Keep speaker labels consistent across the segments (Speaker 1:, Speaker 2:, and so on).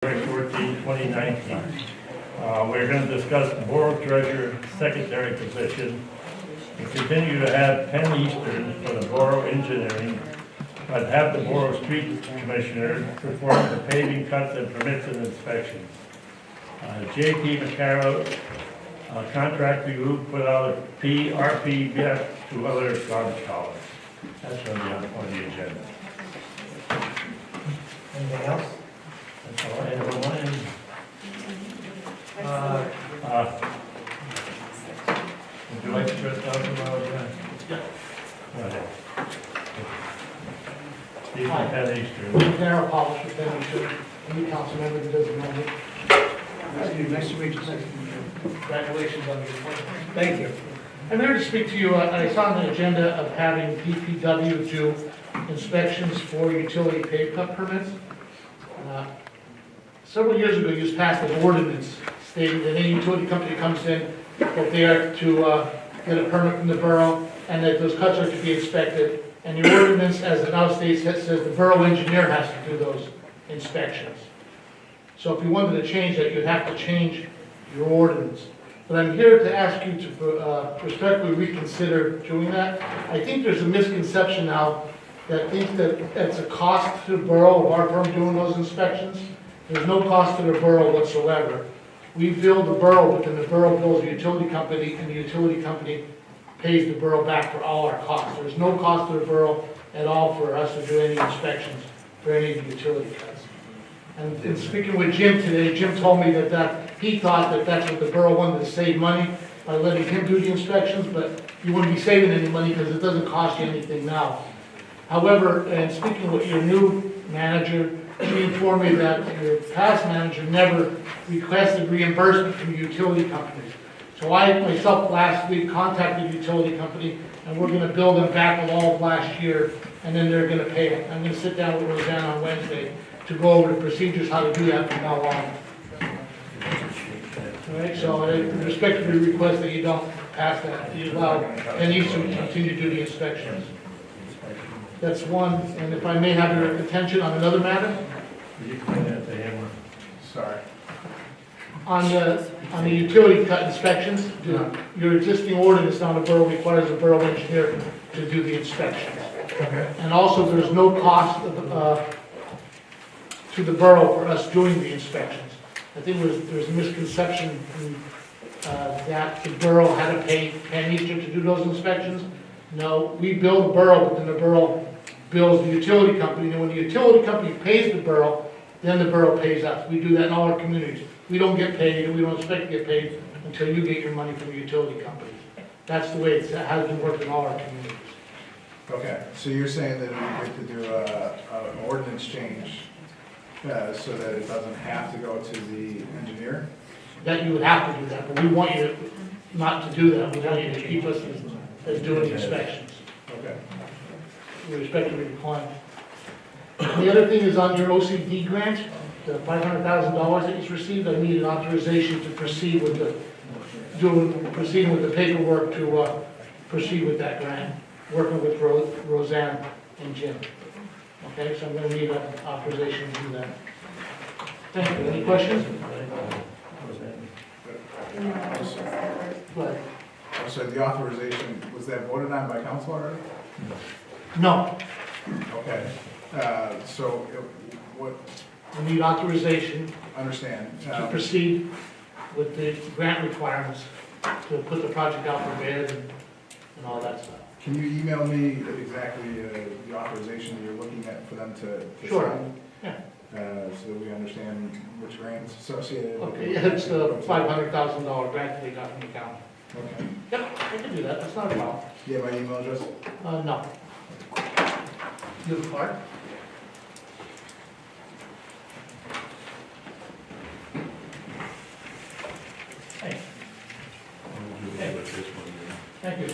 Speaker 1: February 14, 2019. We're going to discuss the Borough Treasurer Secretary position. We continue to have Penn Eastern for the Borough Engineering, but have the Borough Street Commissioner perform the paving cuts and permits and inspections. J.P. McCarroll, contract review, put out a PRPF to other garbage haulers. That's going to be on the agenda.
Speaker 2: Anything else?
Speaker 1: That's all I have on mine. Would you like to first talk about that?
Speaker 2: Yeah.
Speaker 1: Go ahead. Steve Penn Eastern.
Speaker 2: Darrell Polish with Penn Eastern, new council member that doesn't know me. Nice to meet you. Congratulations on your appointment. Thank you. I'm here to speak to you, I saw on the agenda of having DPW do inspections for utility pave cut permits. Several years ago, you just passed an ordinance stating that any utility company comes in, that they are to get a permit from the borough, and that those cuts are to be inspected. And the ordinance, as it now states, says the borough engineer has to do those inspections. So if you wanted to change that, you'd have to change your ordinance. But I'm here to ask you to respectfully reconsider doing that. I think there's a misconception now that thinks that it's a cost to the borough of our firm doing those inspections. There's no cost to the borough whatsoever. We bill the borough, but then the borough bills the utility company, and the utility company pays the borough back for all our costs. There's no cost to the borough at all for us to do any inspections for any of the utility cuts. And in speaking with Jim today, Jim told me that he thought that that's what the borough wanted to save money by letting him do the inspections, but you wouldn't be saving any money because it doesn't cost you anything now. However, in speaking with your new manager, he informed me that your past manager never requested reimbursement from the utility companies. So I myself last week contacted the utility company, and we're going to bill them back all of last year, and then they're going to pay it. I'm going to sit down with Roseanne on Wednesday to go over the procedures, how to do that from now on. All right, so I respectfully request that you don't pass that. You allow Penn Eastern to continue to do the inspections. That's one, and if I may have your attention on another matter.
Speaker 1: You can put that to him.
Speaker 2: Sorry. On the utility cut inspections, your existing ordinance now, the borough requires the borough engineer to do the inspections.
Speaker 1: Okay.
Speaker 2: And also, there's no cost to the borough for us doing the inspections. I think there's a misconception that the borough had to pay Penn Eastern to do those inspections. No, we bill the borough, but then the borough bills the utility company, and when the utility company pays the borough, then the borough pays us. We do that in all our communities. We don't get paid, and we don't expect to get paid until you get your money from the utility companies. That's the way it has been working in all our communities.
Speaker 3: Okay, so you're saying that we get to do an ordinance change so that it doesn't have to go to the engineer?
Speaker 2: That you would have to do that, but we want you not to do that. We want you to keep us as doing inspections.
Speaker 3: Okay.
Speaker 2: We respectfully decline. And the other thing is on your OCD grant, the $500,000 that you received, I need an authorization to proceed with proceeding with the paperwork to proceed with that grant, working with Roseanne and Jim. Okay, so I'm going to need an authorization to do that. Thank you. Any questions? Go ahead.
Speaker 3: So the authorization, was that voted on by council already?
Speaker 2: No,
Speaker 3: Okay, so what,
Speaker 2: I need authorization
Speaker 3: understand,
Speaker 2: to proceed with the grant requirements to put the project out for bid and all that stuff.
Speaker 3: can you email me exactly the authorization that you're looking at for them to
Speaker 2: Sure.
Speaker 3: sign?
Speaker 2: Yeah.
Speaker 3: So that we understand which grants associated with
Speaker 2: Okay, yeah, it's the $500,000 grant that they got from the county.
Speaker 3: Okay.
Speaker 2: Yep, I can do that, that's not a problem.
Speaker 3: Do you have my email address?
Speaker 2: No. You have a card? Hey, thank you.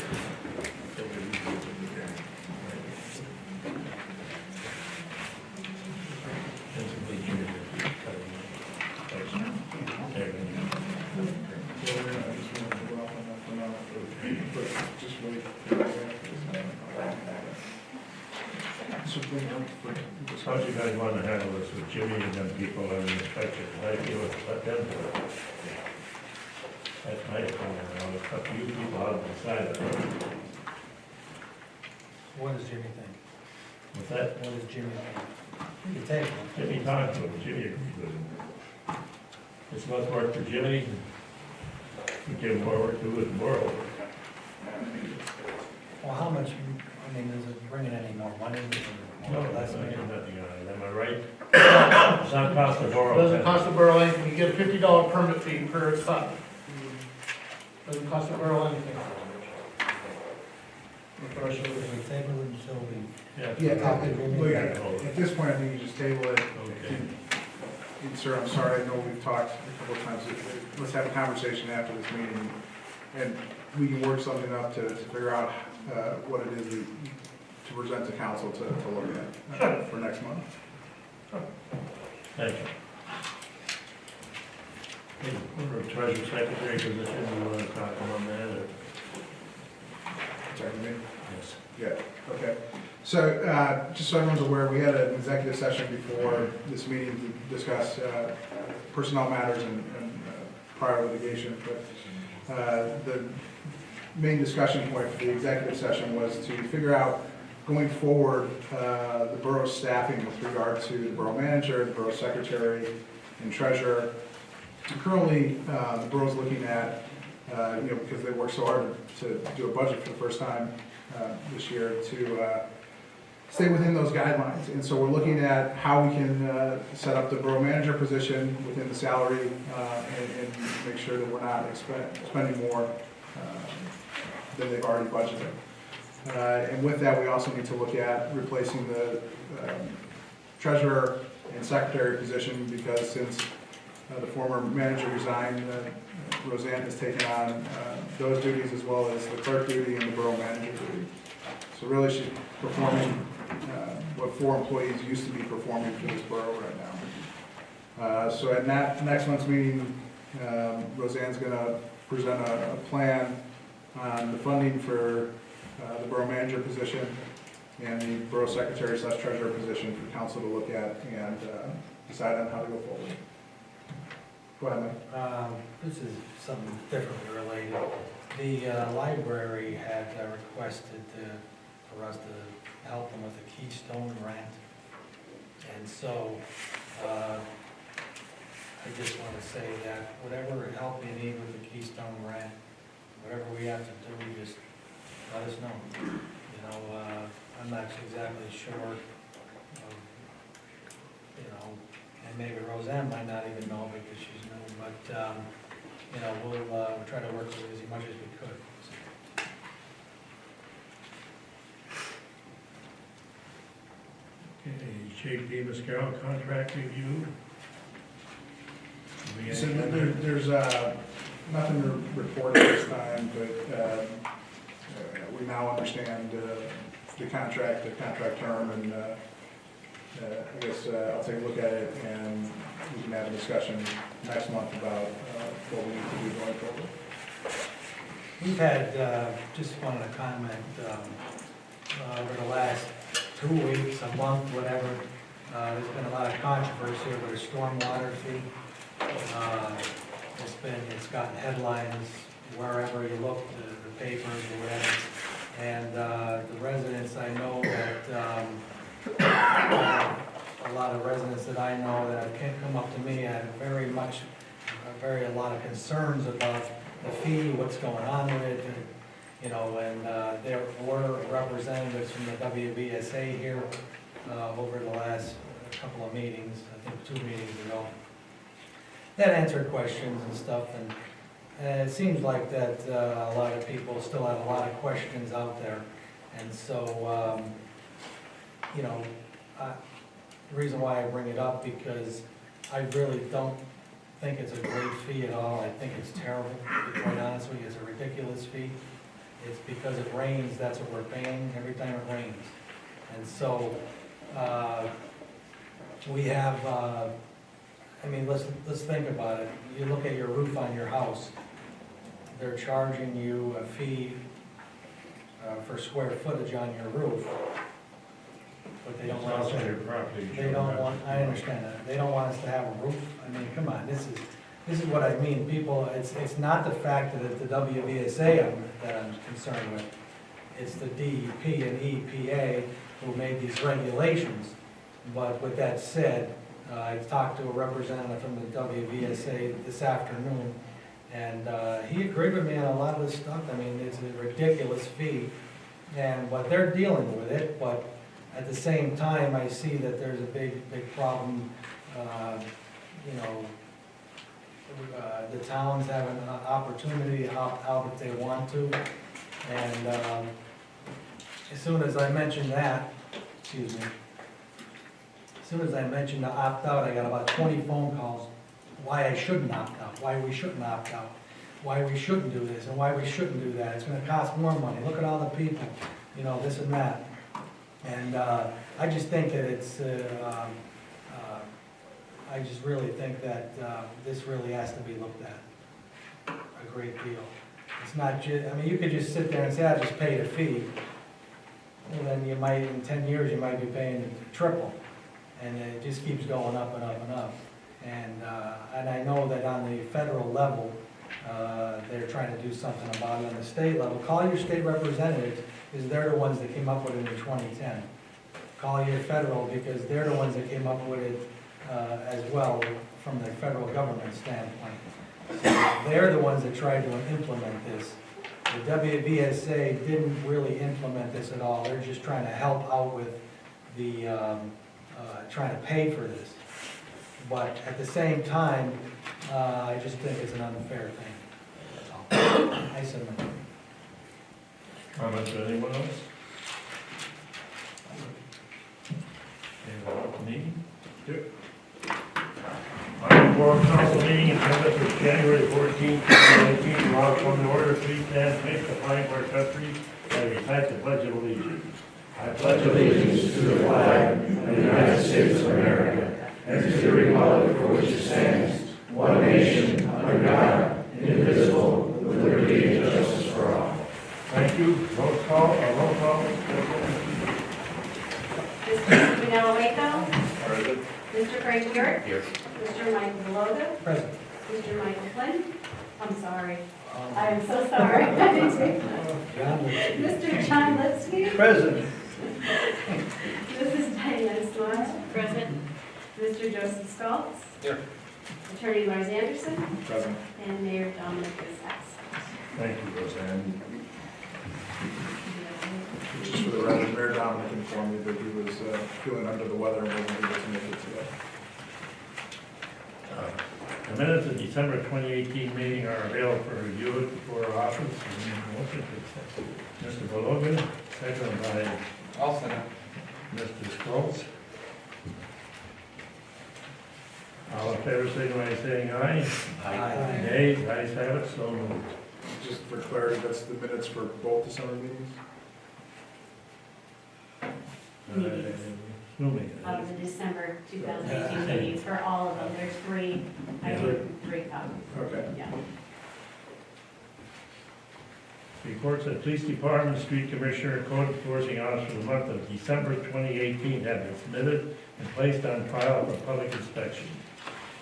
Speaker 3: Just wait. something for
Speaker 1: How do you guys want to handle this with Jimmy and them people and the inspectors? I feel let them do it. That's my opinion, now, it's up to you people how to decide it.
Speaker 4: What does Jimmy think?
Speaker 1: With that,
Speaker 4: What does Jimmy think? You can take it.
Speaker 1: Jimmy talked to him, Jimmy agrees with him. It's much work for Jimmy, we give him more work to do with the borough.
Speaker 4: Well, how much, I mean, is it bringing any more money or
Speaker 1: No,
Speaker 4: more or less?
Speaker 1: that's not getting nothing out of it, am I right? It's not cost the borough.
Speaker 2: Doesn't cost the borough anything, you get a $50 permit fee per ton. Doesn't cost the borough anything.
Speaker 4: Can we table it until we?
Speaker 3: At this point, I think you just table it.
Speaker 1: Okay.
Speaker 3: And sir, I'm sorry, I know we've talked a couple of times, let's have a conversation after this meeting, and we can work something up to figure out what it is to present to council to look at for next month.
Speaker 1: Thank you. Hey, for treasurer secretary position, you want to talk about that, or?
Speaker 3: Second me?
Speaker 1: Yes.
Speaker 3: Yeah, okay. So, just so everyone's aware, we had an executive session before this meeting to discuss personnel matters and prior litigation, but the main discussion point for the executive session was to figure out, going forward, the borough's staffing with regard to the borough manager, the borough secretary, and treasurer. Currently, the borough's looking at, because they worked so hard to do a budget for the first time this year, to stay within those guidelines. And so we're looking at how we can set up the borough manager position within the salary and make sure that we're not spending more than they've already budgeted. And with that, we also need to look at replacing the treasurer and secretary position, because since the former manager resigned, Roseanne has taken on those duties as well as the clerk duty and the borough manager duty. So really she's performing what 4 employees used to be performing for this borough right now. So at next month's meeting, Roseanne's gonna present a plan on the funding for the borough manager position and the borough secretary / treasurer position for council to look at and decide on how to go forward. Go ahead, Mike.
Speaker 4: This is something differently related. The library had requested for us to help them with the Keystone grant. And so, I just want to say that whatever help you need with the Keystone grant, whatever we have to do, just let us know. You know, I'm not exactly sure of, and maybe Roseanne might not even know because she's new, but, we'll try to work with it as much as we could.
Speaker 1: Okay, J.P. Mascaro, contract review. Do we have
Speaker 3: So
Speaker 1: any-
Speaker 3: there's nothing to report at this time, but we now understand the contract term, and I guess I'll take a look at it, and we can have a discussion next month about what we need to do going forward.
Speaker 4: We've had, just wanted to comment, over the last 2 weeks, a month, whatever, there's been a lot of controversy over the stormwater fee. It's gotten headlines wherever you look, the papers or whatever. And the residents, I know that, a lot of residents that I know that have come up to me had a lot of concerns about the fee, what's going on with it, and there were representatives from the WBSA here over the last couple of meetings, I think 2 meetings ago, that answered questions and stuff, and it seems like that a lot of people still have a lot of questions out there, and so, the reason why I bring it up, because I really don't think it's a great fee at all. I think it's terrible, to be quite honest with you. It's a ridiculous fee. It's because it rains, that's what we're paying every time it rains. And so, we have, let's think about it. You look at your roof on your house, they're charging you a fee for square footage on your roof. but they don't
Speaker 1: It's
Speaker 4: want us
Speaker 1: also
Speaker 4: to.
Speaker 1: your property.
Speaker 4: They don't want, I understand that, they don't want us to have a roof, I mean, come on, this is what I mean, people, it's not the fact that it's the WVSA that I'm concerned with, it's the DEP and EPA who made these regulations, but with that said, I talked to a representative from the WVSA this afternoon, and he agreed with me on a lot of this stuff, I mean, it's a ridiculous fee, but they're dealing with it, but at the same time, I see that there's a big problem, you know, the towns have an opportunity to opt out if they want to, and as soon as I mentioned that, excuse me, as soon as I mentioned the opt out, I got about 20 phone calls, why I shouldn't opt out, why we shouldn't opt out, why we shouldn't do this, and why we shouldn't do that, it's gonna cost more money, look at all the people, you know, this and that. And I just think that it's, I just really think that this really has to be looked at a great deal. It's not just, I mean, you could just sit there and say, I just paid a fee. And then you might, in 10 years, you might be paying triple. And it just keeps going up and up and up. And I know that on the federal level, they're trying to do something about it. On the state level, call your state representatives, because they're the ones that came up with it in 2010. Call your federal, because they're the ones that came up with it as well from the federal government standpoint. So they're the ones that tried to implement this. The WVSA didn't really implement this at all. They're just trying to help out with the, trying to pay for this. But at the same time, I just think it's an unfair thing. That's all. I submit.
Speaker 1: Comments by anyone else? Anyone else meeting?
Speaker 3: Yep.
Speaker 1: Our Borough Council meeting in Plymouth was January 14, 2019. Rob, on the order, please stand, face the flag of our country, and recite the pledge of allegiance. I pledge
Speaker 5: allegiance to the flag of the United States of America and to the republic for which it stands, one nation, under God, indivisible, with liberty and justice for all.
Speaker 1: Thank you. Roll call.
Speaker 6: Mr. Manella Waco,
Speaker 1: Present.
Speaker 6: Mr. Frank York,
Speaker 1: Here.
Speaker 6: Mr. Michael Deloga,
Speaker 4: Present.
Speaker 6: Mr. Michael Flynn. I'm sorry. I
Speaker 4: Um,
Speaker 6: am so sorry.
Speaker 4: John,
Speaker 6: Mr. John Lipsky,
Speaker 4: Present.
Speaker 6: Mrs. Diane Swan, present. Mr. Joseph Stoltz.
Speaker 1: Here.
Speaker 6: Attorney Lars Anderson,
Speaker 3: Present.
Speaker 6: and Mayor Dominic is absent.
Speaker 1: Thank you, Roseanne.
Speaker 3: Just for the record, Mayor Dominic informed me that he was feeling under the weather and wasn't able to make it today.
Speaker 1: The minutes of December 2018 meeting are available for review before our office. Motion to accept. Mr. Belogan, second by
Speaker 5: I'll send it.
Speaker 1: Mr. Schultz. All in favor, signify by saying aye.
Speaker 4: Aye.
Speaker 1: Nays, ayes have it, so moved.
Speaker 3: Just for clarity, that's the minutes for both December meetings?
Speaker 6: Meetings.
Speaker 1: Assuming it
Speaker 6: Of
Speaker 1: is.
Speaker 6: the December 2018 meetings for all of them. There's three, I gave three copies.
Speaker 3: Okay.
Speaker 6: Yeah.
Speaker 1: Reports of Police Department, Street Commissioner, Code Enforcing Officer for the month of December 2018 have been submitted and placed on file for public inspection.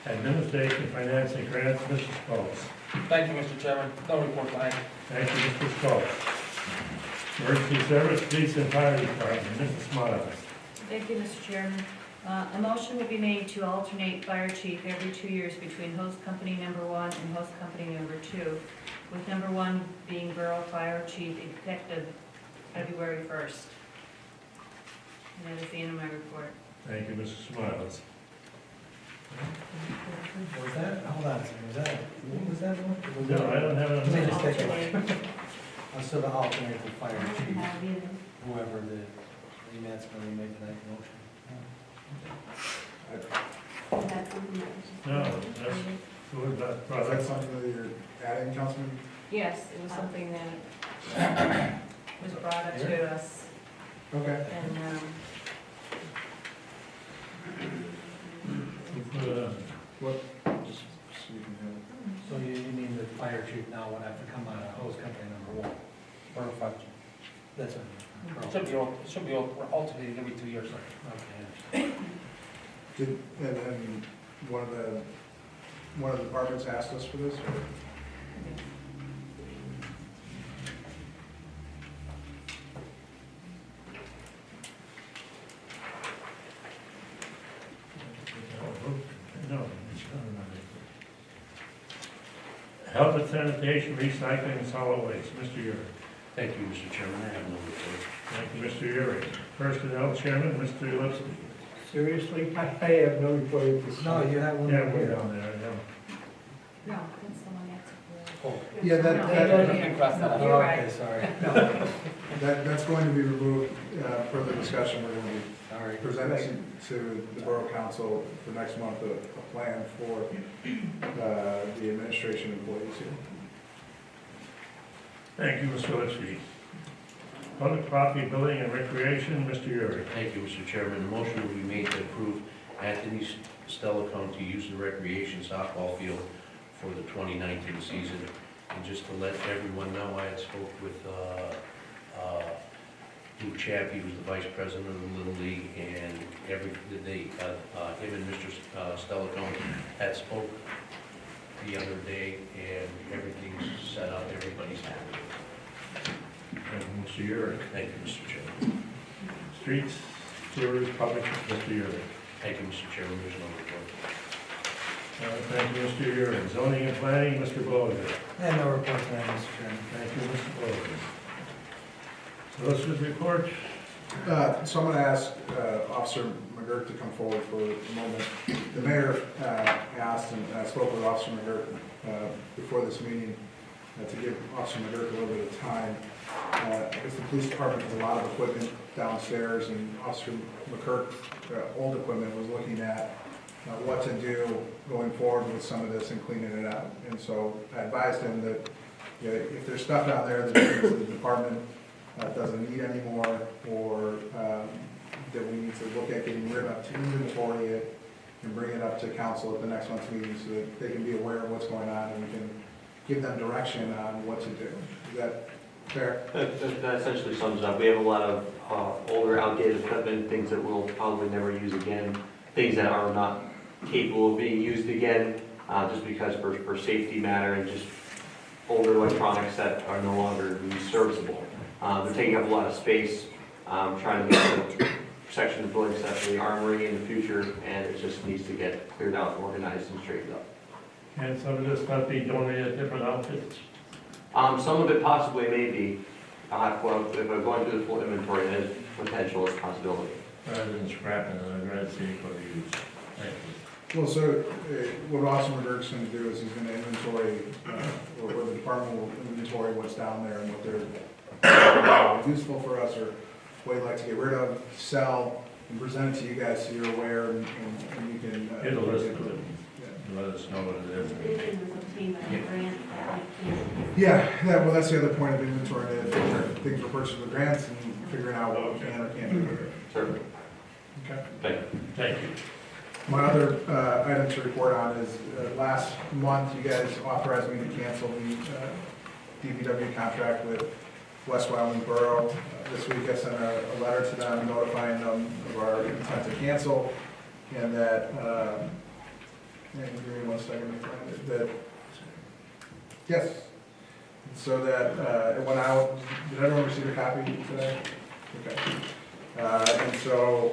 Speaker 1: Administration, Finance, and Grants, Mrs. Schultz.
Speaker 5: Thank you, Mr. Chairman. No report tonight.
Speaker 1: Thank you, Mr. Schultz. Emergency Service, Police and Fire Department, Mrs. Smiles.
Speaker 7: Thank you, Mr. Chairman. A motion will be made to alternate fire chief every 2 years between host company number 1 and host company number 2, with number 1 being Borough Fire Chief effective February 1st. And that is the end of my report.
Speaker 1: Thank you, Mrs. Smiles.
Speaker 4: Was that, hold on a second, was that one?
Speaker 1: No, I don't have it on
Speaker 4: Let me
Speaker 1: the
Speaker 4: just take a
Speaker 7: Alternate.
Speaker 4: look. I'll still alternate the
Speaker 6: I
Speaker 4: fire
Speaker 6: don't
Speaker 4: chief,
Speaker 6: have either.
Speaker 4: whoever that's gonna make that motion.
Speaker 6: That's something that was just.
Speaker 1: No, that's good, that's
Speaker 3: Is that
Speaker 1: product.
Speaker 3: something that you're adding, Councilman?
Speaker 7: Yes, it was something that was brought up to us,
Speaker 3: Okay.
Speaker 7: and
Speaker 3: What? Just so you can have it.
Speaker 4: So you mean the fire chief now would have to come out of hose company number 1?
Speaker 5: Or if I-
Speaker 4: That's what
Speaker 8: It should be alternating every 2 years.
Speaker 4: Okay.
Speaker 3: And then one of the departments asked us for this, or?
Speaker 1: No. Health and sanitation, recycling, and solid waste, Mr. Yuri.
Speaker 5: Thank you, Mr. Chairman. I have no report.
Speaker 1: Thank you, Mr. Yuri. Personnel Chairman, Mr. Lipsky.
Speaker 9: Seriously, I have no report at this
Speaker 4: No,
Speaker 9: time.
Speaker 4: you have one.
Speaker 1: Yeah, we're down there, yeah.
Speaker 7: No, that's the one that's.
Speaker 8: Oh,
Speaker 3: Yeah,
Speaker 8: you can cross that
Speaker 7: You're
Speaker 8: out.
Speaker 7: right.
Speaker 4: Okay, sorry.
Speaker 3: that's going to be removed, further discussion, we're going to be
Speaker 4: Sorry.
Speaker 3: presenting to the Borough Council for next month a plan for the administration employees here.
Speaker 1: Thank you, Mr. Lipsky. Public property, building, and recreation, Mr. Yuri.
Speaker 5: Thank you, Mr. Chairman. The motion will be made to approve Anthony Stellicone to use the recreation softball field for the 2019 season. And just to let everyone know, I had spoke with Lou Chappie, who's the vice president of the Little League, and him and Mr. Stellicone had spoke the other day, and everything's set up, everybody's happy.
Speaker 1: Thank you, Mr. Yuri.
Speaker 5: Thank you, Mr. Chairman.
Speaker 1: Streets, sewers, public, Mr. Yuri.
Speaker 5: Thank you, Mr. Chairman. There's no report.
Speaker 1: Thank you, Mr. Yuri. Zoning and planning, Mr. Bollinger.
Speaker 4: And no report tonight, Mr. Chairman.
Speaker 1: Thank you, Mr. Bollinger. Solicitor's report.
Speaker 3: So I'm going to ask Officer McGurk to come forward for a moment. The mayor asked, and I spoke with Officer McGurk before this meeting, to give Officer McGurk a little bit of time. I guess the police department has a lot of equipment downstairs, and Officer McGurk, old equipment, was looking at what to do going forward with some of this and cleaning it out. And so I advised him that if there's stuff down there that the department doesn't need anymore, or that we need to look at getting rid of, to inventory it and bring it up to council at the next month's meeting so that they can be aware of what's going on and we can give them direction on what to do. Is that fair?
Speaker 10: That essentially sums it up. We have a lot of older, outdated equipment, things that we'll probably never use again, things that are not capable of being used again, just because for safety matter, and just older electronics that are no longer serviceable. They're taking up a lot of space, trying to make the section of the building set for the armory in the future, and it just needs to get cleared out, organized, and straightened up.
Speaker 1: Can some of this stuff be donated to different outfits?
Speaker 10: Some of it possibly may be, if I'm going through the full inventory, there's potential as possibility.
Speaker 1: Rather than scrapping it, I'd rather see it go to use. Thank you.
Speaker 3: Well, so what Officer McGurk's going to do is he's going to inventory, or the department will inventory what's down there and what they're useful for us, or what you'd like to get rid of, sell, and present it to you guys so you're aware and you can.
Speaker 1: Get a list of it.
Speaker 3: Yeah.
Speaker 1: Let us know what it is.
Speaker 6: It was obtained by a grant that we can't.
Speaker 3: Yeah, well, that's the other point of inventory, that things were purchased with grants and figuring out what we can or can't do with it.
Speaker 10: Certainly.
Speaker 3: Okay.
Speaker 10: Thank you.
Speaker 1: Thank you.
Speaker 3: My other item to report on is, last month, you guys authorized me to cancel the DPW contract with West Wyoming Borough. This week I sent a letter to them notifying them of our intent to cancel, and that, give me 1 second to find it, that, yes, so that it went out. Did everyone receive a copy today? Okay. And so,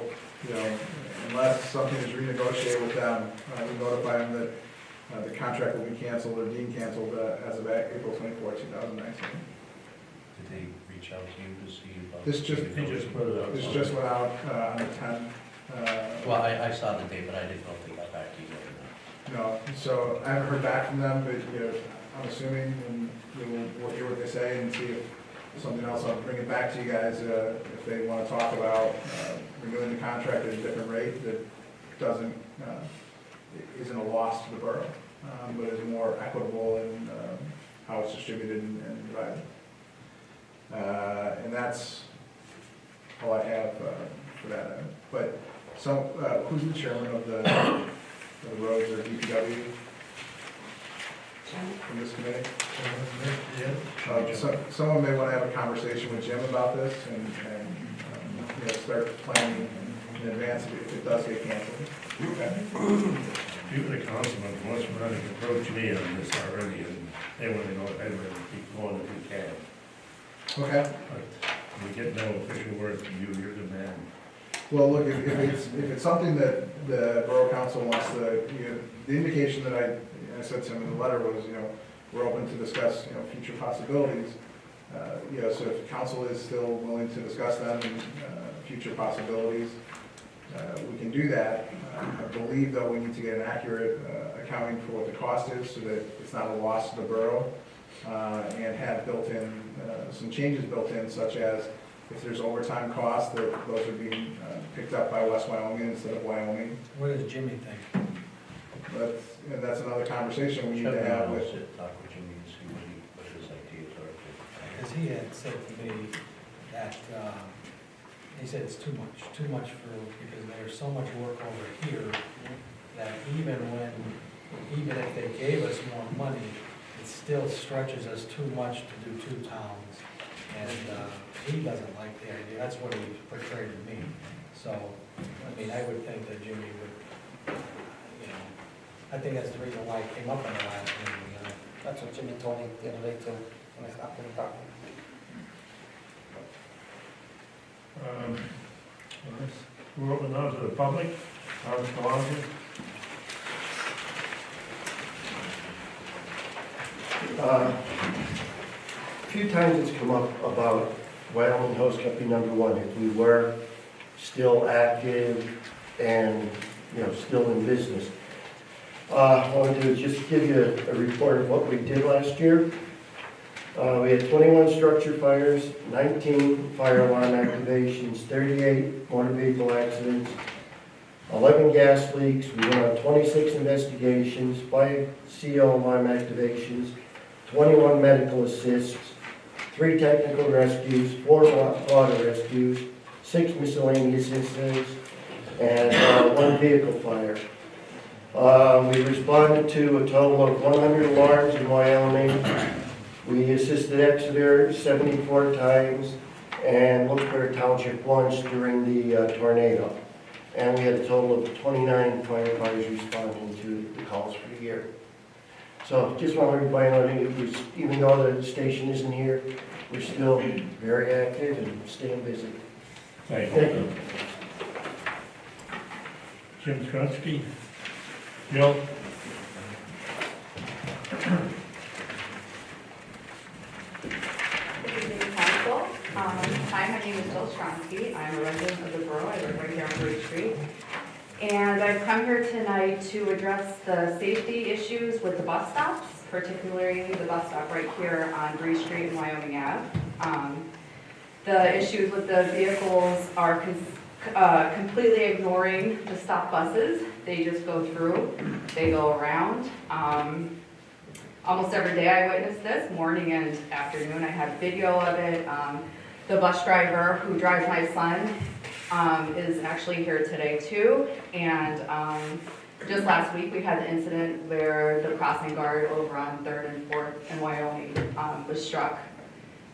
Speaker 3: unless something is renegotiated with them, we notify them that the contract will be canceled or deemed canceled as of April 24, 2019.
Speaker 5: Did they reach out to you to see about?
Speaker 3: This just,
Speaker 1: He just put it out.
Speaker 3: this just went out on the 10th.
Speaker 5: Well, I saw the date, but I didn't know if they got back to you or
Speaker 3: No, so I haven't heard back from them, but I'm assuming, and we'll hear what they say and see if something else, I'll bring it back to you guys if they want to talk about renewing the contract at a different rate that doesn't, isn't a loss to the borough, but is more equitable in how it's distributed and divided. And that's all I have for that item. But so, who's the chairman of the roads or DPW? from this committee?
Speaker 1: Yeah.
Speaker 3: Someone may want to have a conversation with Jim about this and you know, start planning in advance if it does get canceled. Okay.
Speaker 1: Few of the councilmen once running approached me on this already, and they want to go ahead and keep going if we can.
Speaker 3: Okay.
Speaker 1: But we get no official word from you, you're the man.
Speaker 3: Well, look, if it's something that the Borough Council wants to, you know, the indication that I said to him in the letter was, you know, we're open to discuss, you know, future possibilities. You know, so if council is still willing to discuss them and future possibilities, we can do that. I believe, though, we need to get an accurate accounting for what the cost is so that it's not a loss to the borough, and have built in, some changes built in, such as if there's overtime costs, that those are being picked up by West Wyoming instead of Wyoming.
Speaker 4: What does Jimmy think?
Speaker 3: That's another conversation we need to have with.
Speaker 5: Talk with Jimmy and see what his ideas are.
Speaker 4: Because he had said to me that, he said it's too much for, because there's so much work over here, that even if they gave us more money, it still stretches us too much to do two towns. And he doesn't like the idea, that's what he portrayed to me. So, I mean, I would think that Jimmy would, you know, I think that's the reason why it came up in the last meeting, you know.
Speaker 8: That's what Jimmy told me the other day too, when I stopped in the park.
Speaker 1: We're open now to the public. Howard Kalonji.
Speaker 11: A few times it's come up about Wyoming Host Company #1, if we were still active and, you know, still in business. All I want to do is just give you a report of what we did last year. We had 21 structure fires, 19 fire alarm activations, 38 motor vehicle accidents, 11 gas leaks. We went on 26 investigations, 5 CO alarm activations, 21 medical assists, 3 technical rescues, 4 water rescues, 6 miscellaneous incidents, and 1 vehicle fire. We responded to a total of 100 alarms in Wyoming. We assisted Exeter 74 times and Wilkes-Barre Township once during the tornado. And we had a total of 29 firefighters responding to the calls for the year. So just want everybody to know, even though the station isn't here, we're still very active and staying busy.
Speaker 1: Thank
Speaker 11: Thank
Speaker 1: you.
Speaker 11: you.
Speaker 1: Jim Skrunsky. Bill.
Speaker 12: Good evening, council. Hi, my name is Jill Stronsky. I'm a resident of the borough. I live right here on Bridge Street. And I've come here tonight to address the safety issues with the bus stops, particularly the bus stop right here on Bridge Street and Wyoming Ave. The issues with the vehicles are completely ignoring the stop buses. They just go through, they go around. Almost every day I witness this, morning and afternoon. I have video of it. The bus driver who drives my son is actually here today too. And just last week we had the incident where the crossing guard over on 3rd and 4th in Wyoming was struck.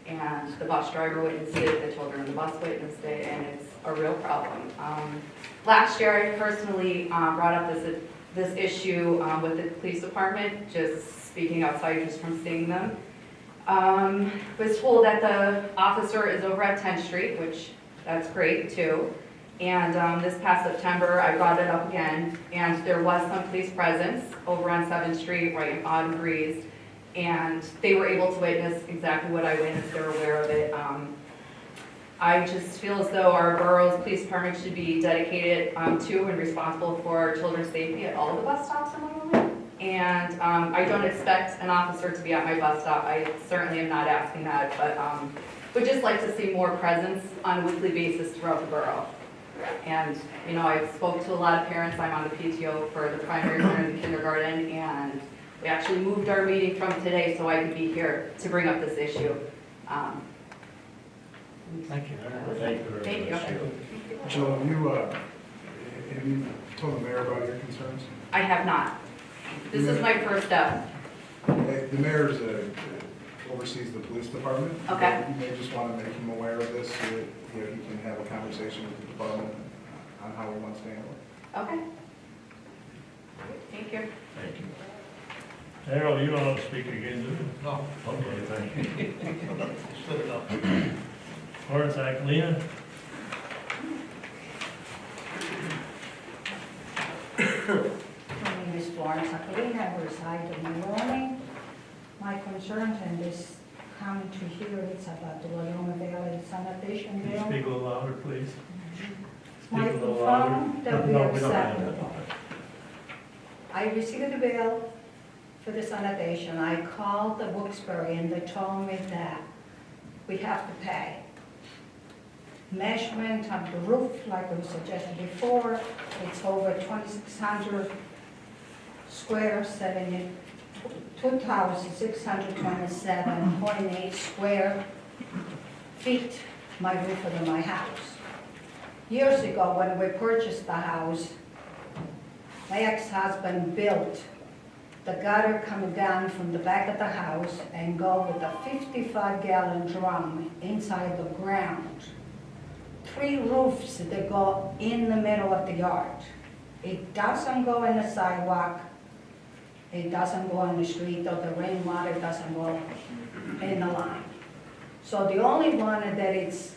Speaker 12: And the bus driver witnessed it, the children on the bus witnessed it, and it's a real problem. Last year I personally brought up this issue with the police department, just speaking outside just from seeing them. Was told that the officer is over at 10th Street, which that's great too. And this past September, I brought it up again, and there was some police presence over on 7th Street, right on Breeze, and they were able to witness exactly what I witnessed. They're aware of it. I just feel as though our borough's police department should be dedicated to and responsible for children's safety at all the bus stops in Wyoming. And I don't expect an officer to be at my bus stop. I certainly am not asking that, but would just like to see more presence on a weekly basis throughout the borough. And, you know, I spoke to a lot of parents. I'm on the PTO for the primary and the kindergarten, and we actually moved our meeting from today so I could be here to bring up this issue.
Speaker 4: Thank you.
Speaker 12: Thank you.
Speaker 3: Jill, have you told the mayor about your concerns?
Speaker 12: I have not. This is my first step.
Speaker 3: The mayor's oversees the police department.
Speaker 12: Okay.
Speaker 3: You may just want to make him aware of this, so that, you know, he can have a conversation with the department on how he wants to handle it.
Speaker 12: Okay. Thank you.
Speaker 1: Thank you. Harold, you want to speak again, do you?
Speaker 4: No.
Speaker 1: Okay, thank you.
Speaker 4: Split it up.
Speaker 1: Lawrence Aquilina?
Speaker 13: My name is Florence Aquilina, I reside in Wyoming. My concern in this coming to here is about the Wyoming Valley sanitation
Speaker 1: Can you
Speaker 13: bill.
Speaker 1: speak a little louder, please? Speak a little
Speaker 13: Microphone
Speaker 1: louder.
Speaker 13: that we
Speaker 1: No, we don't have
Speaker 13: acceptable.
Speaker 1: that.
Speaker 13: I received the bill for the sanitation. I called the Wilkes-Barre and they told me that we have to pay. Measurement of the roof, like we suggested before, it's over 2,600 square, 2,627.8 square feet, my roof of my house. Years ago, when we purchased the house, my ex-husband built the gutter coming down from the back of the house and go with a 55-gallon drum inside the ground. 3 roofs that go in the middle of the yard. It doesn't go in the sidewalk. It doesn't go on the street, or the rainwater doesn't go in the line. So the only one that it's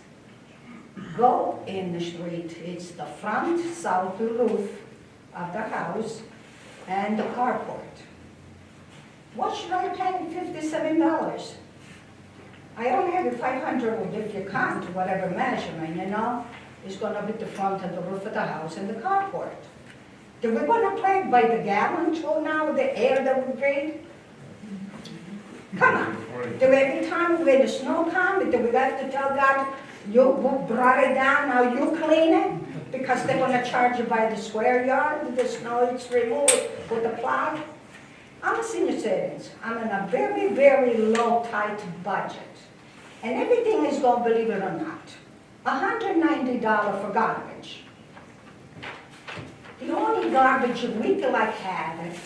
Speaker 13: go in the street, it's the front south roof of the house and the carport. What should I pay $57? I only have 500, if you count, whatever measurement, you know, it's gonna be the front and the roof of the house and the carport. Do we wanna play by the gallon too now, the air that we breathe? Come on, do every time when the snow comes, do we have to tell God, you brought it down, now you clean it? Because they're gonna charge you by the square yard, the snow is removed with the plow? I'm a senior citizen, I'm in a very, very low, tight budget. And everything is going, believe it or not, $190 for garbage. The only garbage we feel like have,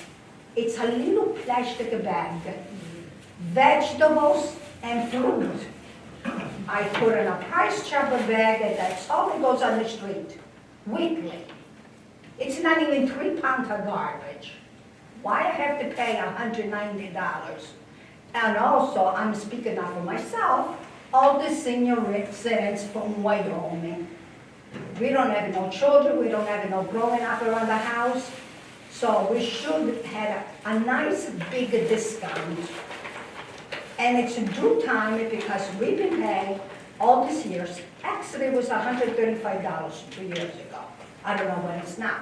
Speaker 13: it's a little plastic bag, vegetables and fruit. I put in a price chopper bag and that's all that goes on the street, weekly. It's not even 3 pounds of garbage. Why I have to pay $190? And also, I'm speaking up for myself, all the senior citizens from Wyoming. We don't have no children, we don't have no growing up around the house, so we should have a nice big discount. And it's due time because we've been paying all these years. Actually, it was $135 2 years ago. I don't know when it's now.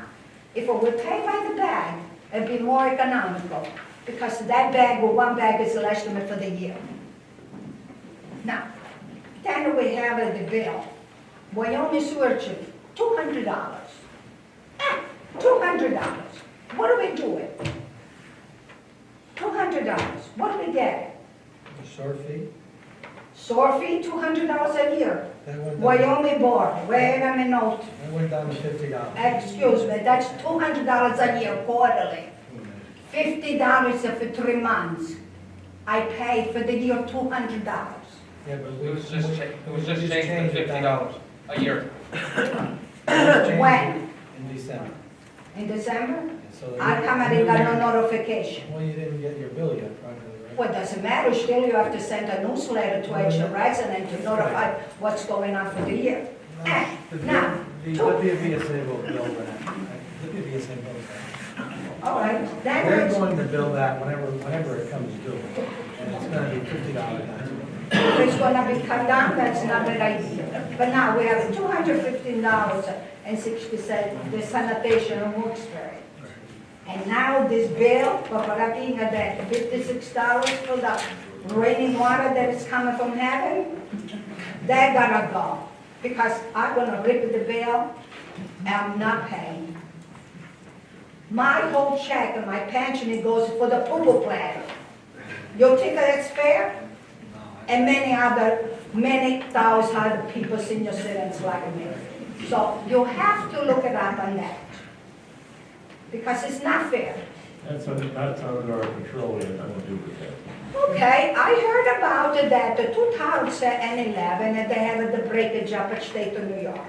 Speaker 13: If we pay by the bag, it'd be more economical because that bag, well, 1 bag is the estimate for the year. Now, then we have the bill. Wyoming sewer chip, $200. $200. What are we doing? $200. What do we get?
Speaker 4: The short fee?
Speaker 13: Sewer fee, $200 a year.
Speaker 4: That went down,
Speaker 13: Wyoming board, wait a minute.
Speaker 4: that went down to $50.
Speaker 13: Excuse me, that's $200 a year quarterly. $50 for 3 months. I pay for the year $200.
Speaker 4: Yeah, but we.
Speaker 8: It was just changed to $50 a year.
Speaker 13: When?
Speaker 4: In December.
Speaker 13: In December?
Speaker 4: So
Speaker 13: I come and I got no notification.
Speaker 4: Well, you didn't get your bill yet, probably, right?
Speaker 13: Well, doesn't matter, still you have to send a newsletter to each resident to notify what's going on for the year. Now,
Speaker 4: The VSA will bill that. The VSA bills that.
Speaker 13: all right, then
Speaker 4: They're
Speaker 13: it's,
Speaker 4: going to bill that whenever it comes due, and it's gonna be $50 now.
Speaker 13: it's gonna be cut down, that's not an idea. But now we have $215.60, the sanitation in Wilkes-Barre. And now this bill, for being at that $56 for the raining water that is coming from heaven, that gotta go. Because I'm gonna rip the bill, and I'm not paying. My whole check and my pension, it goes for the poo-poo plan. You think that's fair? And many thousand other people, senior citizens like me. So you have to look it up on that. Because it's not fair.
Speaker 1: That's under our control, we have nothing to do with that.
Speaker 13: Okay, I heard about that, the 2011, and they had the breakage up at State of New York.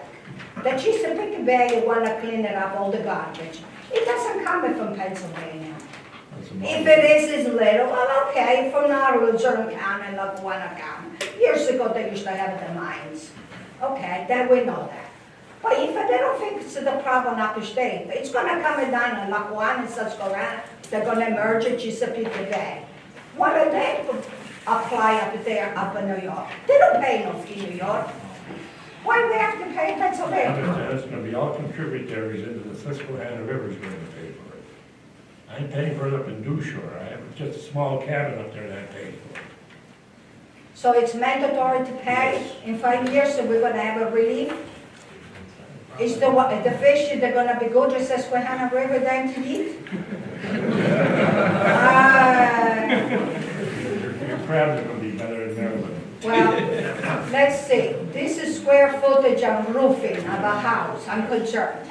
Speaker 13: The Chesapeake Bay, you wanna clean it up, all the garbage. It doesn't come from Pennsylvania.
Speaker 1: That's a
Speaker 13: If it is little, well, okay, from now on, Jordan County, Lackawanna County. Years ago, they used to have the mines. Okay, then we know that. But if they don't fix the problem up the state, it's gonna come down in Lackawanna and Susquehanna, they're gonna merge at Chesapeake Bay. Why do they apply up there, up in New York? They don't pay no fee in New York. Why do we have to pay in Pennsylvania?
Speaker 1: Understand, it's gonna be all contributaries into the Susquehanna River's going to pay for it. I ain't paying for it up in Dew Shore, I have just a small cabin up there that I pay for.
Speaker 13: So it's mandatory to pay in 5 years, so we're gonna have a relief? Is the fish, they're gonna be good in Susquehanna River then to eat?
Speaker 1: Your crabs are gonna be better in Maryland.
Speaker 13: Well, let's see, this is square footage on roofing of a house, I'm concerned.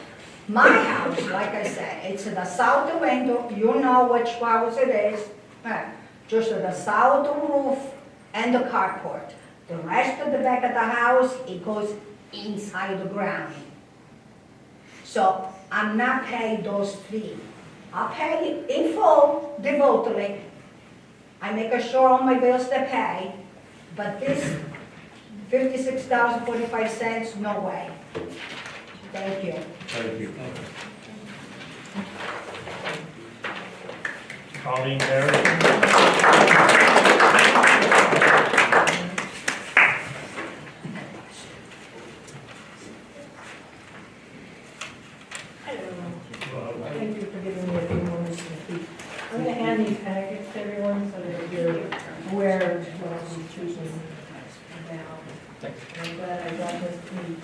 Speaker 13: My house, like I said, it's the south window, you know which house it is, just the south roof and the carport. The rest of the back of the house, it goes inside the ground. So I'm not paying those fees. I pay in full, devotedly. I make sure all my bills they pay, but this $56.45, no way. Thank you.
Speaker 1: Thank you. Colleen Harris.
Speaker 14: Thank you for giving me a few moments to speak. I'm going to hand these packets to everyone so that you're aware of what I'll be choosing now. I'm glad I got this to meet.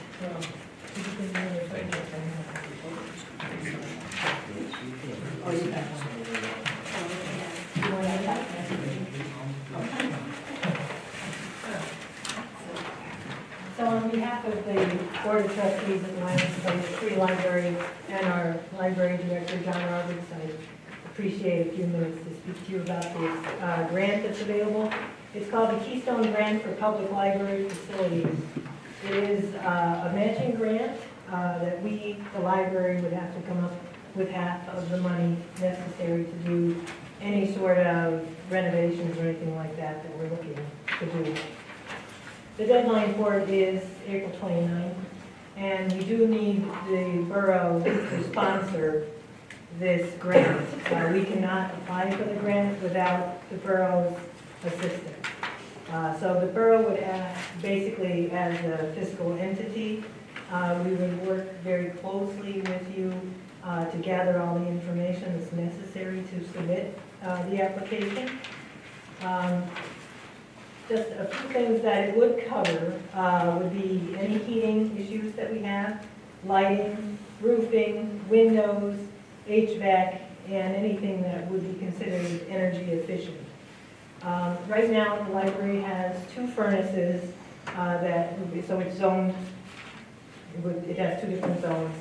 Speaker 14: Oh, you have one. You want to have that? So on behalf of the Board of Trustees of the Lions Club Free Library and our library director, John Roberts, I appreciate a few minutes to speak to you about this grant that's available. It's called the Keystone Grant for Public Library Facilities. It is a matching grant that we, the library, would have to come up with half of the money necessary to do any sort of renovations or anything like that that we're looking to do. The deadline for it is April 29th, and we do need the borough to sponsor this grant. We cannot apply for the grant without the borough's assistance. So the borough would act basically as a fiscal entity. We would work very closely with you to gather all the information that's necessary to submit the application. Just a few things that it would cover would be any heating issues that we have, lighting, roofing, windows, HVAC, and anything that would be considered energy efficient. Right now, the library has 2 furnaces so it's zoned, it has 2 different zones.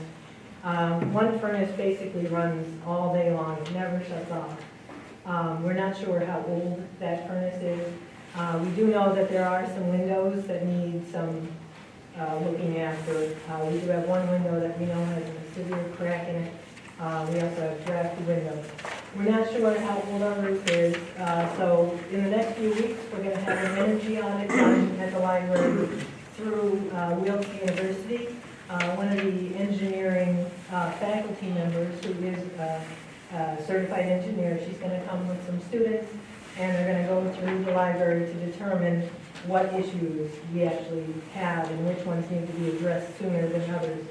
Speaker 14: One furnace basically runs all day long, it never shuts off. We're not sure how old that furnace is. We do know that there are some windows that need some looking after. We do have one window that we know has a severe crack in it. We also have drafty windows. We're not sure how old our roof is, so in the next few weeks, we're going to have an energy audit done at the library through Wilkes University. One of the engineering faculty members, who is a certified engineer, she's going to come with some students, and they're going to go through the library to determine what issues we actually have and which ones need to be addressed sooner than others.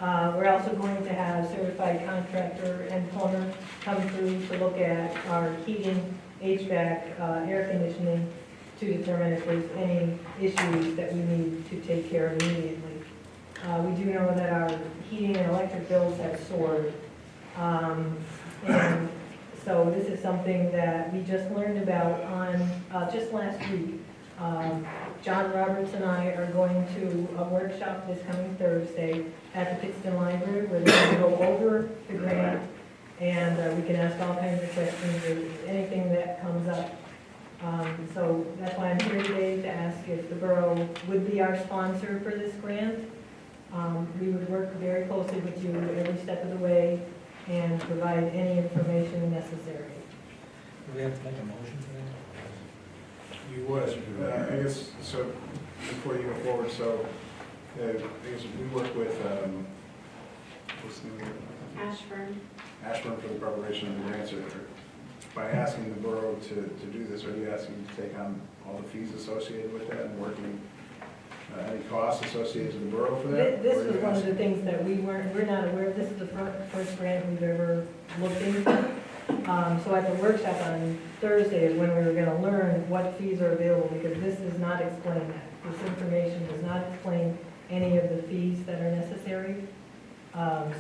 Speaker 14: We're also going to have certified contractor and plumber come through to look at our heating, HVAC, air conditioning, to determine if there's any issues that we need to take care of immediately. We do know that our heating and electric bills have soared. And so this is something that we just learned about on just last week. John Roberts and I are going to a workshop this coming Thursday at the Pittston Library where we're going to go over the grant and we can ask all kinds of questions, or anything that comes up. So that's why I'm here today, to ask if the borough would be our sponsor for this grant. We would work very closely with you every step of the way and provide any information necessary.
Speaker 4: Do we have to make a motion for that?
Speaker 3: You would, I guess, so, before you go forward, so, I guess we work with, what's the name of it?
Speaker 6: Ashburn.
Speaker 3: Ashburn for the preparation of the grants. By asking the borough to do this, are you asking to take on all the fees associated with that and working, any costs associated to the borough for that?
Speaker 14: This
Speaker 3: Or are
Speaker 14: was
Speaker 3: you
Speaker 14: one of the
Speaker 3: asking-
Speaker 14: things that we're not aware of. This is the first grant we've ever looked into. So at the workshop on Thursday is when we were gonna learn what fees are available, because this does not explain that. This information does not explain any of the fees that are necessary.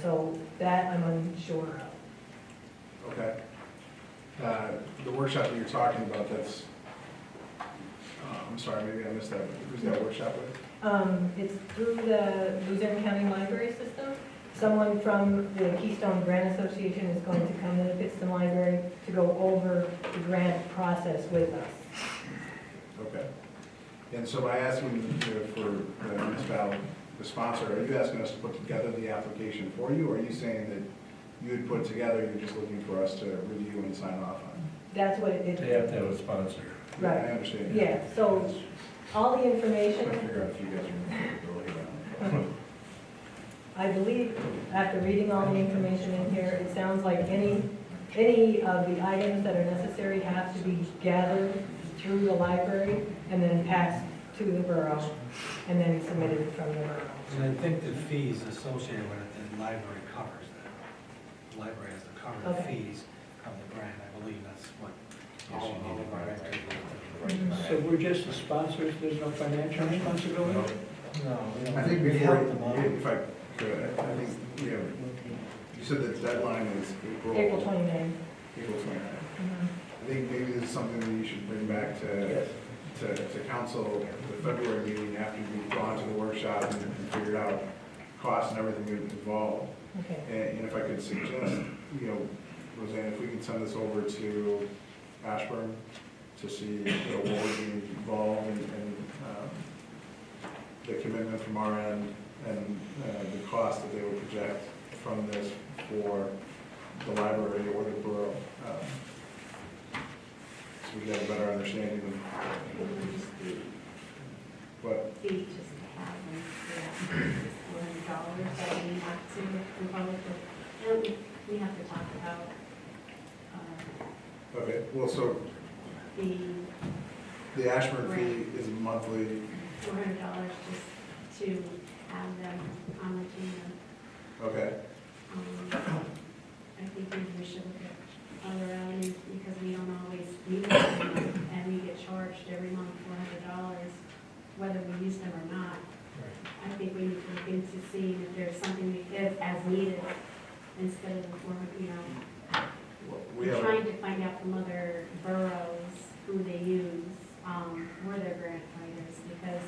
Speaker 14: So that I'm unsure of.
Speaker 3: Okay. The workshop that you're talking about, that's, I'm sorry, maybe I missed that. Who's that workshop with?
Speaker 14: It's through the Luzerne County Library System. Someone from the Keystone Grant Association is going to come to the Pittston Library to go over the grant process with us.
Speaker 3: Okay. And so by asking for the municipality, the sponsor, are you asking us to put together the application for you, or are you saying that you would put it together, you're just looking for us to review and sign off on?
Speaker 14: That's what it
Speaker 1: They have to have a sponsor.
Speaker 3: I
Speaker 14: Right.
Speaker 3: understand.
Speaker 14: Yeah, so all the
Speaker 3: I'm
Speaker 14: information,
Speaker 3: trying to figure out if you guys are really around.
Speaker 14: I believe, after reading all the information in here, it sounds like any of the items that are necessary have to be gathered through the library and then passed to the borough and then submitted from the borough.
Speaker 4: And I think the fees associated with it, the library covers that. The library has to cover the
Speaker 14: Okay.
Speaker 4: fees of the grant, I believe that's what.
Speaker 10: Yes, you need to
Speaker 14: Mhm.
Speaker 9: So we're just the sponsors, there's no financial responsibility?
Speaker 4: No, we don't.
Speaker 3: I think
Speaker 4: we
Speaker 3: before,
Speaker 4: help them out.
Speaker 3: if I could, I think, you said the deadline is
Speaker 14: April 29th.
Speaker 3: April 29th.
Speaker 14: Mhm.
Speaker 3: I think maybe this is something that you should bring back to council, the February meeting, after you've gone to the workshop and figured out costs and everything involved.
Speaker 14: Okay.
Speaker 3: And if I could suggest, Roseanne, if we could send this over to Ashburn to see, what would be involved and the commitment from our end and the cost that they would project from this for the library or the borough. So we get a better understanding of what.
Speaker 6: Fee just to have them, yeah, $400 that we have to, we have to talk about,
Speaker 3: Okay, well, so the Ashburn fee is monthly.
Speaker 6: $400 just to have them on the team.
Speaker 3: Okay,
Speaker 6: I think maybe we should look at other avenues because we don't always use them and we get charged every month $400, whether we use them or not. I think we need to look into seeing if there's something we give as needed instead of the form,
Speaker 3: we
Speaker 6: we're
Speaker 3: have,
Speaker 6: trying to find out from other boroughs who they use, were their grant writers, because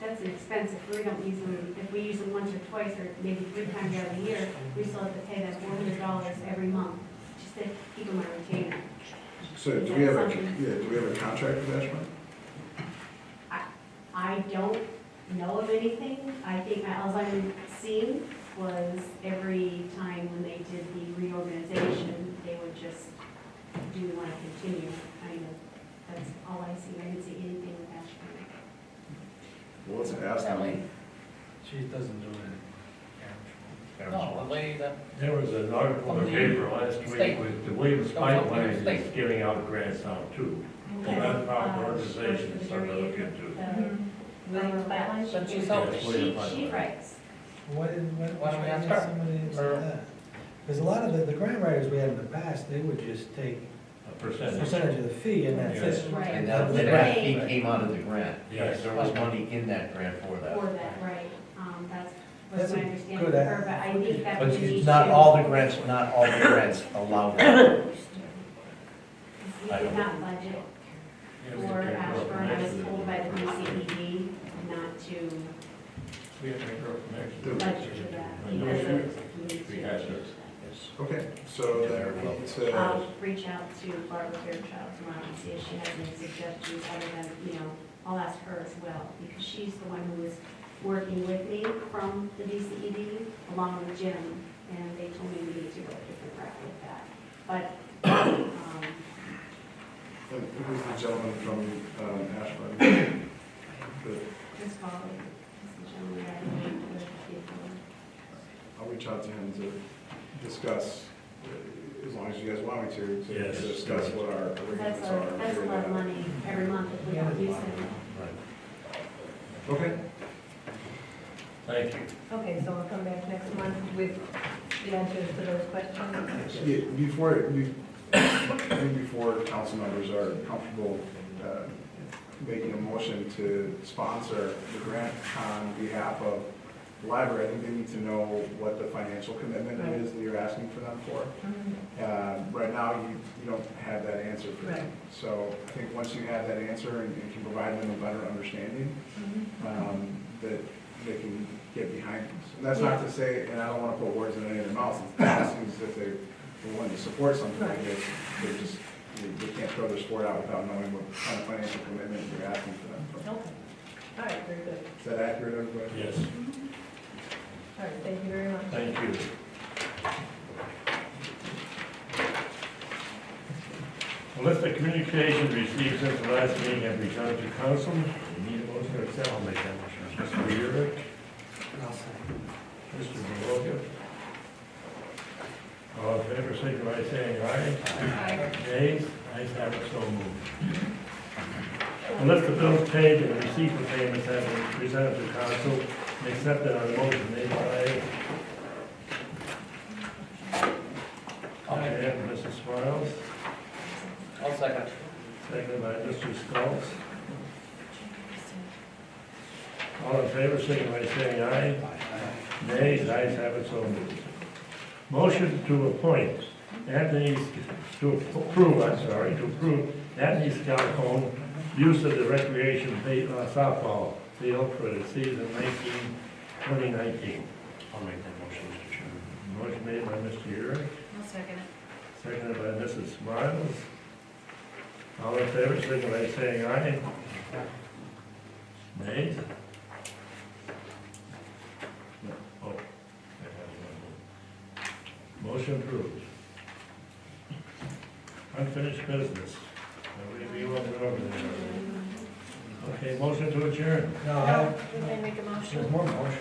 Speaker 6: that's expensive. We don't use them, if we use them once or twice, or maybe 3 times out of the year, we still have to pay that $400 every month, just to keep them on retainer.
Speaker 3: so do we have a contract with Ashburn?
Speaker 6: I don't know of anything. I think all I've seen was every time when they did the reorganization, they would just, do we want to continue? Kind of, that's all I see. I didn't see anything with Ashburn.
Speaker 3: Well, let's ask them.
Speaker 4: She doesn't do it.
Speaker 8: No, the lady that,
Speaker 1: There was an article in the paper last week with the Williams Pipeline is giving out grants now too. So that's proper organization, something to look into.
Speaker 14: Williams Pipeline?
Speaker 8: Since she's helped.
Speaker 1: Yes, Williams
Speaker 6: She
Speaker 1: Pipeline.
Speaker 6: writes.
Speaker 4: Why didn't
Speaker 8: Why don't we ask
Speaker 4: get
Speaker 8: her?
Speaker 4: somebody to
Speaker 8: Or-
Speaker 4: do that? Because a lot of the grant writers we had in the past, they would just take
Speaker 1: A
Speaker 4: a
Speaker 1: percentage.
Speaker 4: percentage of the fee and that's
Speaker 1: Yes.
Speaker 4: it.
Speaker 6: Right.
Speaker 5: And
Speaker 4: That was
Speaker 5: that
Speaker 6: right.
Speaker 5: fee came out of the grant.
Speaker 1: Yes.
Speaker 5: There was money in that grant for that.
Speaker 6: For that, right. That's
Speaker 4: That's
Speaker 6: my
Speaker 4: a
Speaker 6: understanding
Speaker 4: good
Speaker 6: of her, but I think that
Speaker 5: But
Speaker 6: we need
Speaker 5: it's
Speaker 6: to.
Speaker 5: not all the grants allow that.
Speaker 6: We did not budget for Ashburn. I was told by the BCED not to
Speaker 1: We have to make her from next.
Speaker 3: Do-
Speaker 6: budget for that because of community.
Speaker 7: wish.
Speaker 3: Okay, so then we need to,
Speaker 6: I'll reach out to Barbara Fairchild tomorrow and see if she has any suggestions other than, I'll ask her as well, because she's the one who is working with me from the DCED, along with Jim, and they told me we need to go a different route with that. But,
Speaker 3: who's the gentleman from Ashland?
Speaker 6: Chris Foley is the gentleman that I named with people.
Speaker 3: I'll reach out to him to discuss, as long as you guys want me to
Speaker 1: Yes.
Speaker 3: discuss what our arrangements
Speaker 6: That's
Speaker 3: are.
Speaker 6: a lot of money every month if we don't use it.
Speaker 3: Okay,
Speaker 1: Thank you.
Speaker 14: Okay, so I'll come back next month with the answers to those questions.
Speaker 3: yeah, before council members are comfortable making a motion to sponsor the grant on behalf of the library, I think they need to know what the financial commitment
Speaker 14: Right.
Speaker 3: is that you're asking for them for.
Speaker 14: Mhm.
Speaker 3: Right now, you don't have that answer for them.
Speaker 14: Right.
Speaker 3: So I think once you have that answer and can provide them a better understanding,
Speaker 14: Mhm.
Speaker 3: that they can get behind this. And that's not to say, and I don't want to put words in any of their mouths, it seems if they're willing to support something like this, they can't throw their sport out without knowing what kind of financial commitment you're asking for them.
Speaker 14: Okay. All right, very good.
Speaker 3: Is that accurate, everybody?
Speaker 1: Yes,
Speaker 14: All right, thank you very much.
Speaker 1: thank you. A list of communications received since the last meeting have returned to council. We need a motion to accept. I'll make that motion. Mr. Yurek,
Speaker 4: I'll second.
Speaker 1: Mr. Malovka. All in favor, signify by saying aye.
Speaker 7: Aye.
Speaker 1: Nays, ayes have it, so moved. A list of bills paid and received for payments have been presented to council and accepted on motion made by Mrs. Smiles,
Speaker 8: I'll second.
Speaker 1: seconded by Mr. Schultz. All in favor, signify by saying aye. Nays, ayes have it, so moved. Motion to appoint to approve Anthony Scalcone use of the recreation softball field for the season 2019.
Speaker 10: I'll make that motion, Mr. Chairman.
Speaker 1: Motion made by Mr. Yurek,
Speaker 7: I'll second it.
Speaker 1: seconded by Mrs. Smiles. All in favor, signify by saying aye. Nays? Oh. Motion approved. Unfinished business. We won't go over there. Okay, motion to adjourn.
Speaker 4: No,
Speaker 7: Can I make a motion?
Speaker 4: there's more motions.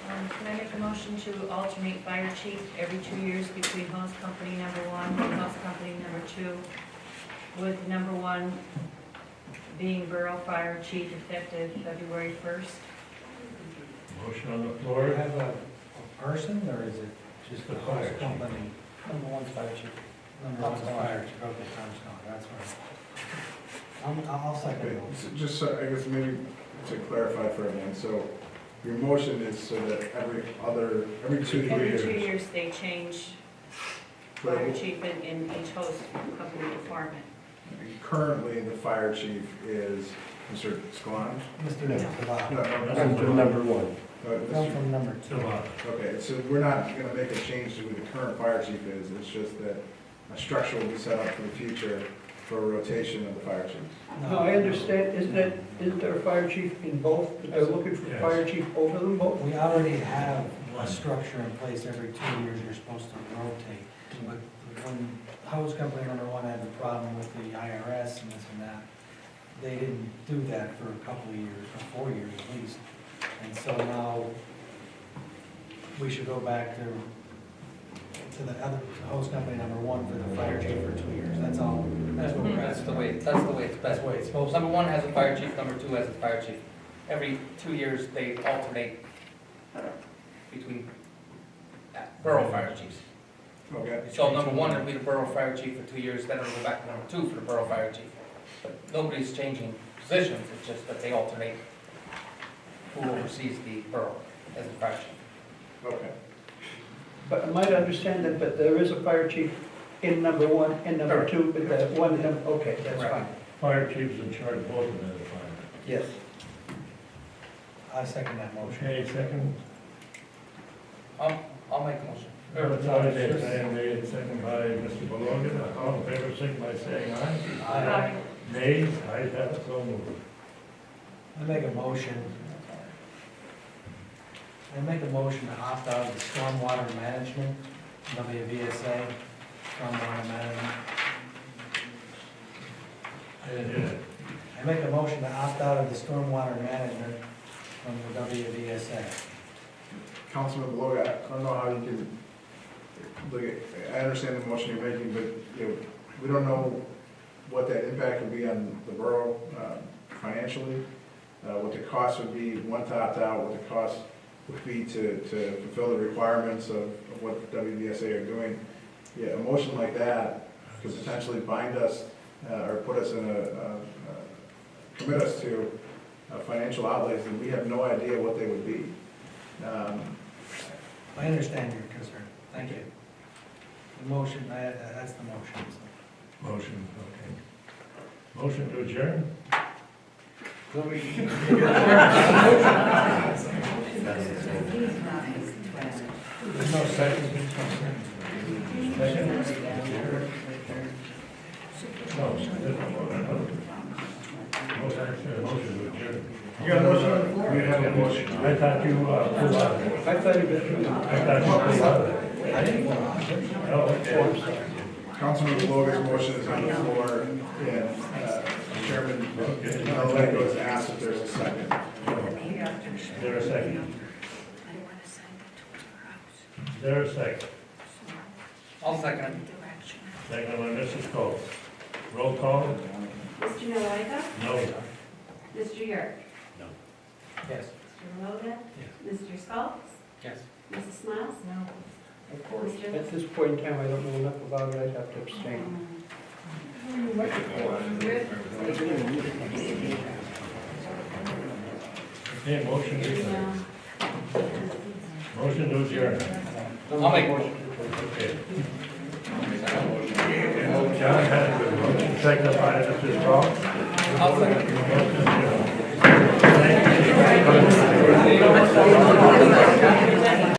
Speaker 7: Can I make a motion to alternate fire chief every 2 years between hose company number 1 and hose company number 2, with number 1 being borough fire chief effective February 1st?
Speaker 1: Motion on the
Speaker 4: Do we
Speaker 1: floor.
Speaker 4: have a person, or is it just the
Speaker 1: Fire
Speaker 4: host
Speaker 1: chief.
Speaker 4: company?
Speaker 8: Number one's fire chief.
Speaker 4: Number one's fire chief, okay, Tom's gone, that's right. I'll second
Speaker 3: Okay,
Speaker 4: it.
Speaker 3: so just so, I guess maybe to clarify for everyone, so your motion is so that every 2
Speaker 7: Every
Speaker 3: years.
Speaker 7: 2 years, they change
Speaker 3: but
Speaker 7: fire chief in each host company department.
Speaker 3: Currently, the fire chief is Mr. Scalone?
Speaker 4: Mr.
Speaker 3: No,
Speaker 4: Devon,
Speaker 3: no,
Speaker 11: Number one.
Speaker 4: come from number 2.
Speaker 3: Okay, so we're not gonna make a change to who the current fire chief is, it's just that a structure will be set up for the future for a rotation of the fire chiefs.
Speaker 9: No, I understand, isn't there a fire chief in both? But they're looking for
Speaker 1: Yes.
Speaker 9: fire chief over them both?
Speaker 4: We already have a structure in place, every 2 years you're supposed to rotate. But when hose company number 1 had the problem with the IRS and this and that, they didn't do that for a couple of years, or 4 years at least. And so now, we should go back to the other hose company number 1 for the fire chief for 2 years, that's all.
Speaker 8: That's the way it's
Speaker 4: That's
Speaker 8: best.
Speaker 4: the way it's supposed to
Speaker 8: Number one has a fire chief, number two has a fire chief. Every 2 years, they alternate between borough fire chiefs.
Speaker 3: Okay?
Speaker 8: So number one will be the borough fire chief for 2 years, then it'll go back to number two for the borough fire chief. But nobody's changing positions, it's just that they alternate who oversees the borough as the fire chief.
Speaker 3: Okay.
Speaker 9: But I might understand that, but there is a fire chief in number one and number
Speaker 8: Correct.
Speaker 9: two, but that one, okay, that's
Speaker 8: Right.
Speaker 9: fine.
Speaker 1: Fire chief's in charge of both of them at the time.
Speaker 9: Yes.
Speaker 4: I second that motion.
Speaker 1: Okay, second,
Speaker 8: I'll make the motion.
Speaker 1: Diane made, second by Mr. Belogan. All in favor, signify by saying aye. Nays, ayes have it, so moved.
Speaker 4: I make a motion to opt out of the stormwater management, WVSA, stormwater management.
Speaker 1: I didn't hear that.
Speaker 4: I make a motion to opt out of the stormwater management from the WVSA.
Speaker 3: Councilman Beloga, I don't know how you can, look, I understand the motion you're making, but, you know, we don't know what that impact would be on the borough financially, what the cost would be, one to opt out, what the cost would be to fulfill the requirements of what WVSA are doing. Yeah, a motion like that could potentially bind us, or put us in commit us to financial outlays that we have no idea what they would be.
Speaker 4: I understand your concern, thank you. The motion, that's the motion, so.
Speaker 1: Motion, okay. Motion to adjourn? There's no second. Second? No, motion to adjourn.
Speaker 3: You got a motion on the floor?
Speaker 1: We have a motion. I thought you, pulled out of it.
Speaker 9: I thought you did.
Speaker 1: I thought you pulled out of it.
Speaker 4: I didn't want to.
Speaker 1: Oh, okay.
Speaker 3: Councilman Beloga's motion is on the floor, and Chairman Maleko has asked if there's a second.
Speaker 1: Is there a second? Is there a second?
Speaker 8: I'll second it.
Speaker 1: Second by Mrs. Cole. Roll call?
Speaker 6: Mr. Malika?
Speaker 1: No.
Speaker 6: Mr. Yerk?
Speaker 4: Yes.
Speaker 6: Mr. Beloga? Mr. Sculp's?
Speaker 8: Yes.
Speaker 6: Mrs. Smiles? No.
Speaker 9: Of course, at this point in time, I don't know enough about it, I'd have to abstain.
Speaker 1: Okay, motion to adjourn. Motion to adjourn.
Speaker 8: I'll make a motion.
Speaker 1: Okay. John had a good motion, second by Mr. Strong.
Speaker 8: I'll second it.
Speaker 1: Thank you.